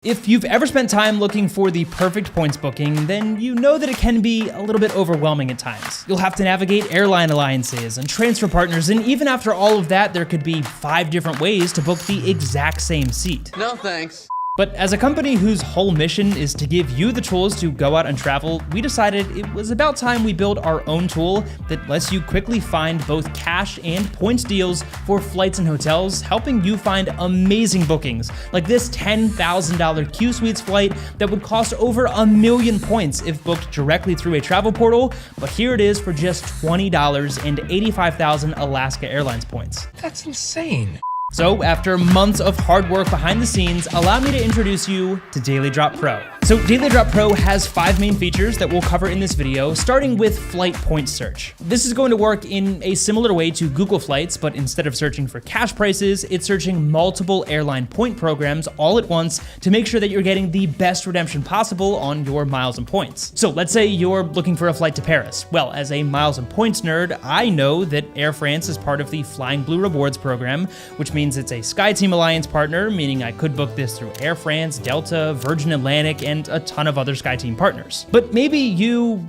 If you've ever spent time looking for the perfect points booking, then you know that it can be a little bit overwhelming at times. You'll have to navigate airline alliances and transfer partners, and even after all of that, there could be 5 different ways to book the exact same seat. No thanks. But as a company whose whole mission is to give you the tools to go out and travel, we decided it was about time we build our own tool that lets you quickly find both cash and points deals for flights and hotels, helping you find amazing bookings, like this $10,000 Q Suites flight that would cost over 1 million points if booked directly through a travel portal, but here it is for just $20 and 85,000 Alaska Airlines points. That's insane. So after months of hard work behind the scenes, allow me to introduce you to Daily Drop Pro. So Daily Drop Pro has 5 main features that we'll cover in this video, starting with flight point search. This is going to work in a similar way to Google Flights, but instead of searching for cash prices, it's searching multiple airline point programs all at once to make sure that you're getting the best redemption possible on your miles and points. So let's say you're looking for a flight to Paris. Well, as a miles and points nerd, I know that Air France is part of the Flying Blue Rewards program, which means it's a SkyTeam Alliance partner, meaning I could book this through Air France, Delta, Virgin Atlantic, and a ton of other SkyTeam partners. But maybe you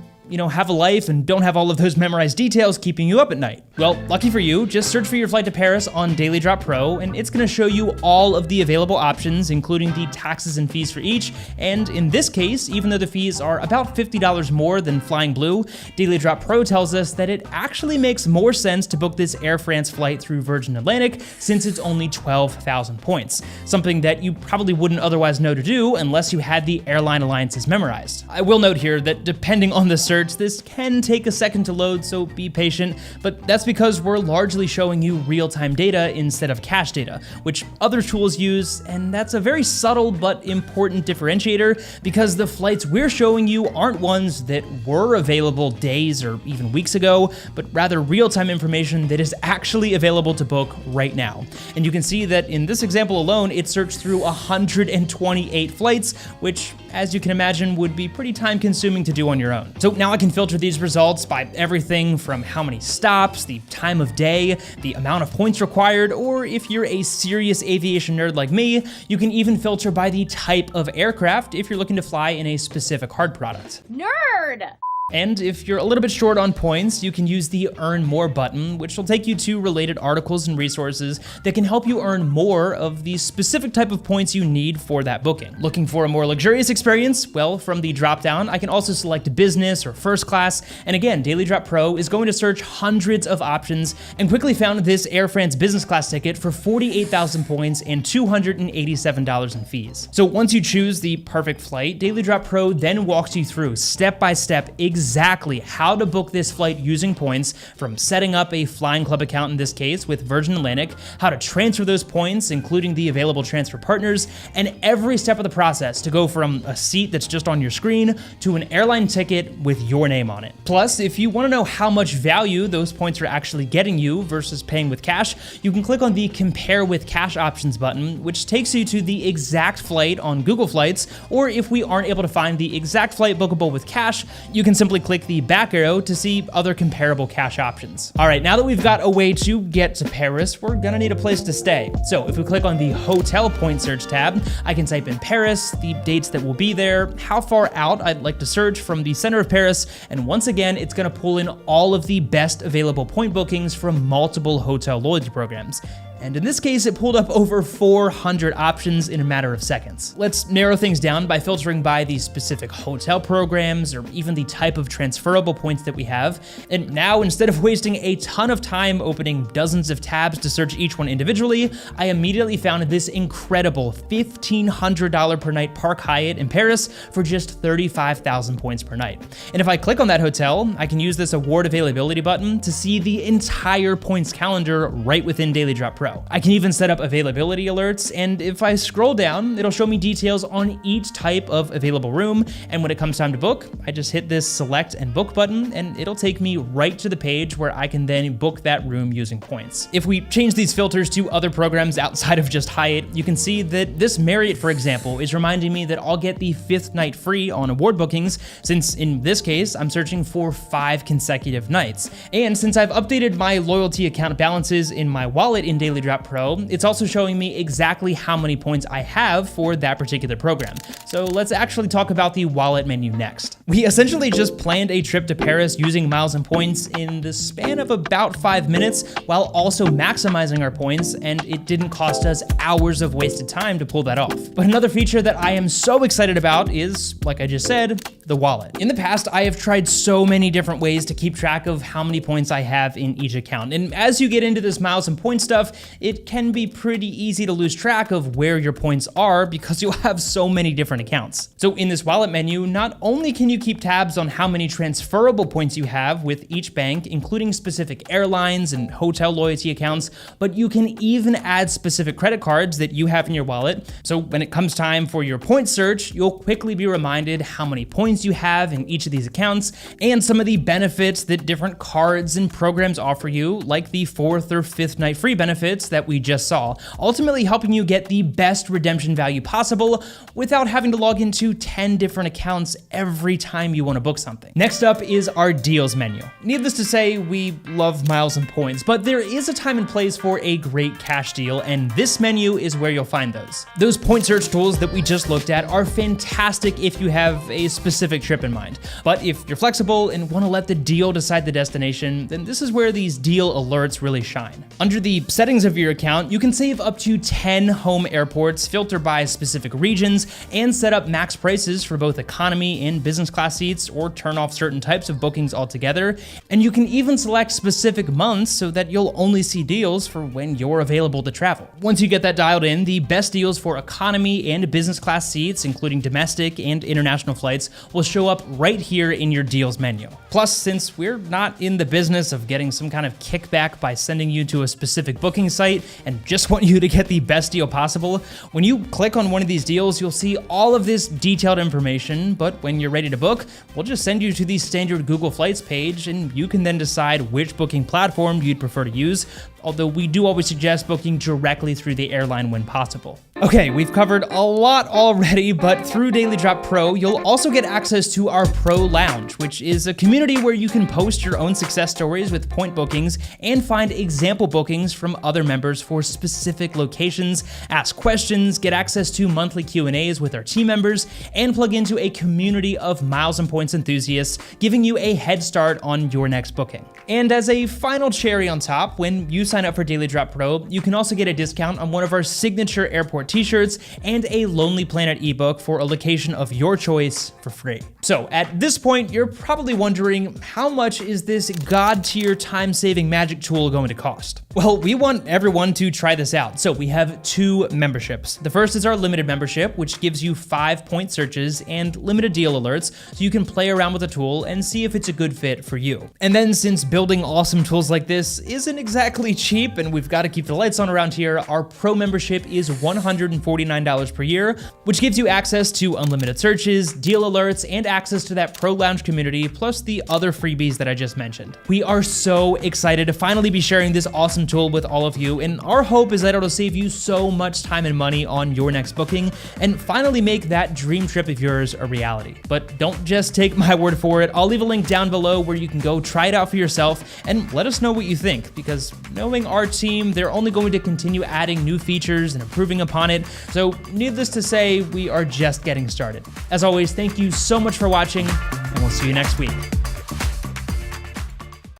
have a life and don't have all of those memorized details keeping you up at night. Well, lucky for you, just search for your flight to Paris on Daily Drop Pro, and it's gonna show you all of the available options, including the taxes and fees for each. And in this case, even though the fees are about $50 more than Flying Blue, Daily Drop Pro tells us that it actually makes more sense to book this Air France flight through Virgin Atlantic since it's only 12,000 points, something that you probably wouldn't otherwise know to do unless you had the airline alliances memorized. I will note here that depending on the search, this can take a second to load, so be patient, but that's because we're largely showing you real-time data instead of cache data, which other tools use, and that's a very subtle but important differentiator because the flights we're showing you aren't ones that were available days or even weeks ago, but rather real-time information that is actually available to book right now. And you can see that in this example alone, it searched through 128 flights, which, as you can imagine, would be pretty time-consuming to do on your own. So now I can filter these results by everything from how many stops, the time of day, the amount of points required, or if you're a serious aviation nerd like me, you can even filter by the type of aircraft if you're looking to fly in a specific hard product. Nerd! And if you're a little bit short on points, you can use the Earn More button, which will take you to related articles and resources that can help you earn more of the specific type of points you need for that booking. Looking for a more luxurious experience? Well, from the dropdown, I can also select business or first class, and again, Daily Drop Pro is going to search hundreds of options and quickly found this Air France business class ticket for 48,000 points and $287 in fees. So once you choose the perfect flight, Daily Drop Pro then walks you through step by step exactly how to book this flight using points, from setting up a Flying Club account in this case with Virgin Atlantic, how to transfer those points, including the available transfer partners, and every step of the process to go from a seat that's just on your screen to an airline ticket with your name on it. Plus, if you want to know how much value those points are actually getting you versus paying with cash, you can click on the Compare with Cash options button, which takes you to the exact flight on Google Flights, or if we aren't able to find the exact flight bookable with cash, you can simply click the back arrow to see other comparable cash options. All right, now that we've got a way to get to Paris, we're gonna need a place to stay. So if we click on the Hotel Point Search tab, I can type in Paris, the dates that will be there, how far out I'd like to search from the center of Paris, and once again, it's gonna pull in all of the best available point bookings from multiple hotel loyalty programs. And in this case, it pulled up over 400 options in a matter of seconds. Let's narrow things down by filtering by the specific hotel programs or even the type of transferable points that we have. And now, instead of wasting a ton of time opening dozens of tabs to search each one individually, I immediately found this incredible $1,500 per night Park Hyatt in Paris for just 35,000 points per night. And if I click on that hotel, I can use this award availability button to see the entire points calendar right within Daily Drop Pro. I can even set up availability alerts, and if I scroll down, it'll show me details on each type of available room, and when it comes time to book, I just hit this select and book button, and it'll take me right to the page where I can then book that room using points. If we change these filters to other programs outside of just Hyatt, you can see that this Marriott, for example, is reminding me that I'll get the 5th night free on award bookings, since in this case, I'm searching for 5 consecutive nights. And since I've updated my loyalty account balances in my wallet in Daily Daily Drop Pro, it's also showing me exactly how many points I have for that particular program. So let's actually talk about the wallet menu next. We essentially just planned a trip to Paris using miles and points in the span of about 5 minutes while also maximizing our points, and it didn't cost us hours of wasted time to pull that off. But another feature that I am so excited about is, like I just said, the wallet. In the past, I have tried so many different ways to keep track of how many points I have in each account. And as you get into this miles and points stuff, it can be pretty easy to lose track of where your points are because you'll have so many different accounts. So in this wallet menu, not only can you keep tabs on how many transferable points you have with each bank, including specific airlines and hotel loyalty accounts, but you can even add specific credit cards that you have in your wallet. So when it comes time for your point search, you'll quickly be reminded how many points you have in each of these accounts and some of the benefits that different cards and programs offer you, like the 4th or 5th night free benefits that we just saw, ultimately helping you get the best redemption value possible without having to log into 10 different accounts every time you want to book something. Next up is our deals menu. Needless to say, we love miles and points, but there is a time and place for a great cash deal, and this menu is where you'll find those. Those point search tools that we just looked at are fantastic if you have a specific trip in mind. But if you're flexible and want to let the deal decide the destination, then this is where these deal alerts really shine. Under the settings of your account, you can save up to 10 home airports, filter by specific regions, and set up max prices for both economy and business class seats, or turn off certain types of bookings altogether. And you can even select specific months so that you'll only see deals for when you're available to travel. Once you get that dialed in, the best deals for economy and business class seats, including domestic and international flights, will show up right here in your deals menu. Plus, since we're not in the business of getting some kind of kickback by sending you to a specific booking site and just want you to get the best deal possible, when you click on one of these deals, you'll see all of this detailed information, but when you're ready to book, we'll just send you to the standard Google Flights page, and you can then decide which booking platform you'd prefer to use, although we do always suggest booking directly through the airline when possible. Okay, we've covered a lot already, but through Daily Drop Pro, you'll also get access to our Pro Lounge, which is a community where you can post your own success stories with point bookings and find example bookings from other members for specific locations, ask questions, get access to monthly Q&As with our team members, and plug into a community of miles and points enthusiasts, giving you a head start on your next booking. And as a final cherry on top, when you sign up for Daily Drop Pro, you can also get a discount on one of our signature airport t-shirts and a Lonely Planet ebook for a location of your choice for free. So at this point, you're probably wondering, how much is this god-tier time-saving magic tool going to cost? Well, we want everyone to try this out, so we have 2 memberships. The first is our limited membership, which gives you 5 point searches and limited deal alerts, so you can play around with the tool and see if it's a good fit for you. And then, since building awesome tools like this isn't exactly cheap and we've got to keep the lights on around here, our Pro membership is $149 per year, which gives you access to unlimited searches, deal alerts, and access to that Pro Lounge community, plus the other freebies that I just mentioned. We are so excited to finally be sharing this awesome tool with all of you, and our hope is that it'll save you so much time and money on your next booking and finally make that dream trip of yours a reality. But don't just take my word for it. I'll leave a link down below where you can go try it out for yourself and let us know what you think, because knowing our team, they're only going to continue adding new features and improving upon it. So needless to say, we are just getting started. As always, thank you so much for watching, and we'll see you next week.